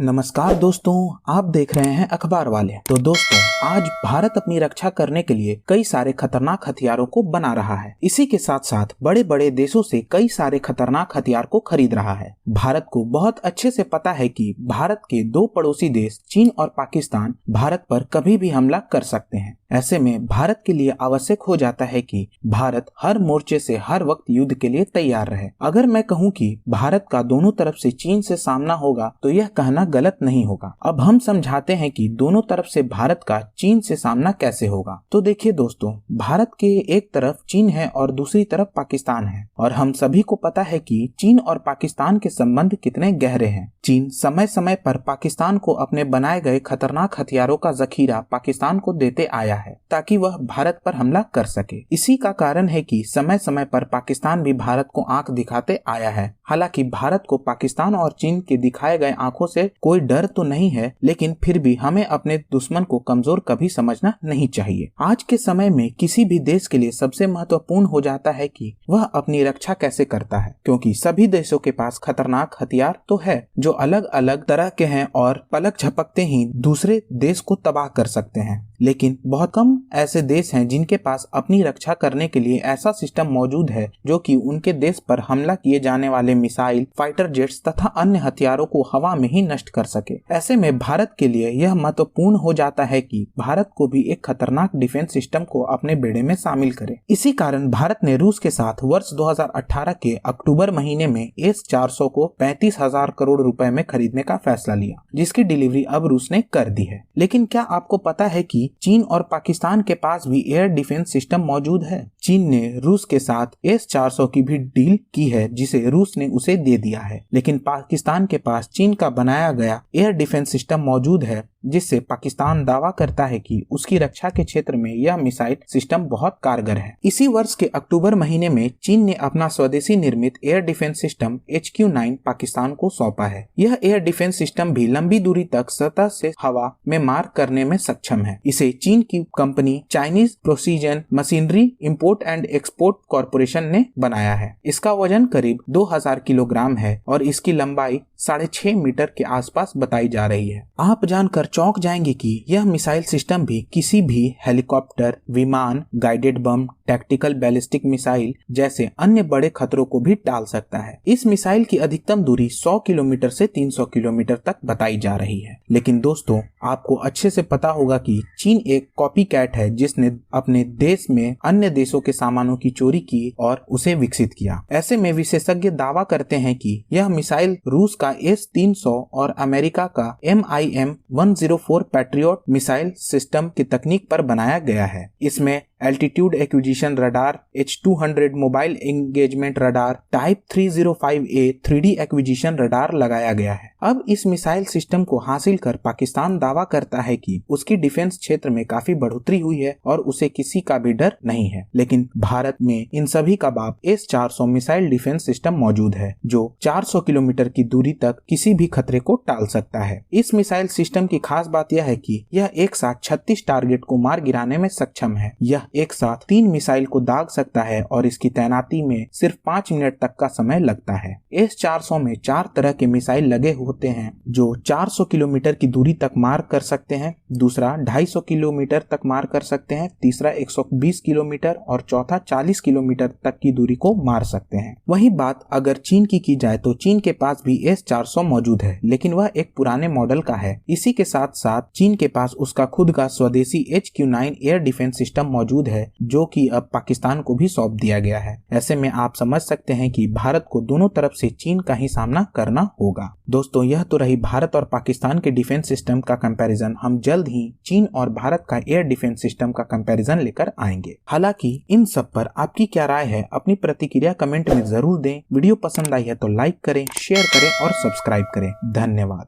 नमस्कार दोस्तों, आप देख रहे हैं अखबार वाले। तो दोस्तों, आज भारत अपनी रक्षा करने के लिए कई सारे खतरनाक हथियारों को बना रहा है। इसी के साथ साथ बड़े बड़े देशों से कई सारे खतरनाक हथियार को खरीद रहा है। भारत को बहुत अच्छे से पता है कि भारत के दो पड़ोसी देश चीन और पाकिस्तान भारत पर कभी भी हमला कर सकते हैं। ऐसे में भारत के लिए आवश्यक हो जाता है कि भारत हर मोर्चे से हर वक्त युद्ध के लिए तैयार रहे। अगर मैं कहूँ कि भारत का दोनों तरफ से चीन से सामना होगा तो यह कहना गलत नहीं होगा। अब हम समझाते हैं कि दोनों तरफ से भारत का चीन से सामना कैसे होगा। तो देखिए दोस्तों, भारत के एक तरफ चीन है और दूसरी तरफ पाकिस्तान है, और हम सभी को पता है कि चीन और पाकिस्तान के संबंध कितने गहरे हैं। चीन समय समय पर पाकिस्तान को अपने बनाए गए खतरनाक हथियारों का जखीरा पाकिस्तान को देते आया है ताकि वह भारत पर हमला कर सके। इसी का कारण है कि समय समय पर पाकिस्तान भी भारत को आंख दिखाते आया है। हालांकि भारत को पाकिस्तान और चीन के दिखाए गए आंखों से कोई डर तो नहीं है, लेकिन फिर भी हमें अपने दुश्मन को कमजोर कभी समझना नहीं चाहिए। आज के समय में किसी भी देश के लिए सबसे महत्वपूर्ण हो जाता है कि वह अपनी रक्षा कैसे करता है, क्योंकि सभी देशों के पास खतरनाक हथियार तो है जो अलग अलग तरह के हैं और पलक झपकते ही दूसरे देश को तबाह कर सकते हैं। लेकिन बहुत कम ऐसे देश हैं जिनके पास अपनी रक्षा करने के लिए ऐसा सिस्टम मौजूद है जो कि उनके देश पर हमला किए जाने वाले मिसाइल, फाइटर जेट्स तथा अन्य हथियारों को हवा में ही नष्ट कर सके। ऐसे में भारत के लिए यह महत्वपूर्ण हो जाता है कि भारत को भी एक खतरनाक डिफेंस सिस्टम को अपने बेड़े में शामिल करे। इसी कारण भारत ने रूस के साथ वर्ष 2018 के अक्टूबर महीने में S-400 को 35,000 करोड़ रुपए में खरीदने का फैसला लिया, जिसकी डिलीवरी अब रूस ने कर दी है। लेकिन क्या आपको पता है कि चीन और पाकिस्तान के पास भी एयर डिफेंस सिस्टम मौजूद है? चीन ने रूस के साथ S-400 की भी डील की है जिसे रूस ने उसे दे दिया है, लेकिन पाकिस्तान के पास चीन का बनाया गया एयर डिफेंस सिस्टम मौजूद है जिससे पाकिस्तान दावा करता है कि उसकी रक्षा के क्षेत्र में यह मिसाइल सिस्टम बहुत कारगर है। इसी वर्ष के अक्टूबर महीने में चीन ने अपना स्वदेशी निर्मित air defence system HQ-9 Pakistan को सौंपा है। यह एयर डिफेंस सिस्टम भी लंबी दूरी तक सतह से हवा में मार करने में सक्षम है। इसे चीन की company Chinese precision machinery import and export corporation ने बनाया है। इसका वजन करीब 2000 किलोग्राम है और इसकी लंबाई 6.5 मीटर के आसपास बताई जा रही है। आप जानकर चौंक जाएंगे कि यह मिसाइल सिस्टम भी किसी भी हेलीकॉप्टर, विमान, guided bomb, tactical ballistic missile जैसे अन्य बड़े खतरों को भी टाल सकता है। इस मिसाइल की अधिकतम दूरी 100 किलोमीटर से 300 किलोमीटर तक बताई जा रही है। लेकिन दोस्तों, आपको अच्छे से पता होगा कि चीन एक कॉपी कैट है जिसने अपने देश में अन्य देशों के सामानों की चोरी की और उसे विकसित किया। ऐसे में विशेषज्ञ दावा करते हैं कि यह मिसाइल रूस का S-300 और अमेरिका का MIM-104 पैट्रियोट मिसाइल सिस्टम की तकनीक पर बनाया गया है। इसमें altitude acquisition radar, H-200 mobile engagement radar, type 305A 3D acquisition radar लगाया गया है। अब इस मिसाइल सिस्टम को हासिल कर पाकिस्तान दावा करता है कि उसकी डिफेंस क्षेत्र में काफी बढ़ोतरी हुई है और उसे किसी का भी डर नहीं है। लेकिन भारत में इन सभी का बाप S-400 मिसाइल डिफेंस सिस्टम मौजूद है जो 400 किलोमीटर की दूरी तक किसी भी खतरे को टाल सकता है। इस मिसाइल सिस्टम की खास बात यह है कि यह एक साथ 36 टारगेट को मार गिराने में सक्षम है। यह एक साथ 3 मिसाइल को दाग सकता है और इसकी तैनाती में सिर्फ 5 मिनट तक का समय लगता है। S-400 में 4 तरह के मिसाइल लगे होते हैं जो 400 किलोमीटर की दूरी तक मार कर सकते हैं, दूसरा 250 किलोमीटर तक मार कर सकते हैं, तीसरा 120 किलोमीटर और चौथा 40 किलोमीटर तक की दूरी को मार सकते हैं। वही बात अगर चीन की जाए तो चीन के पास भी S-400 मौजूद है, लेकिन वह एक पुराने मॉडल का है। इसी के साथ साथ चीन के पास उसका खुद का स्वदेशी HQ-9 एयर डिफेंस सिस्टम मौजूद है जो कि अब पाकिस्तान को भी सौंप दिया गया है। ऐसे में आप समझ सकते हैं कि भारत को दोनों तरफ से चीन का ही सामना करना होगा। दोस्तों, यह तो रही भारत और पाकिस्तान के डिफेंस सिस्टम का कंपैरिजन। हम जल्द ही चीन और भारत का एयर डिफेंस सिस्टम का कंपैरिजन लेकर आएंगे। हालांकि इन सब पर आपकी क्या राय है, अपनी प्रतिक्रिया कमेंट में जरूर दें। वीडियो पसंद आई है तो लाइक करें, शेयर करें और सब्सक्राइब करें। धन्यवाद।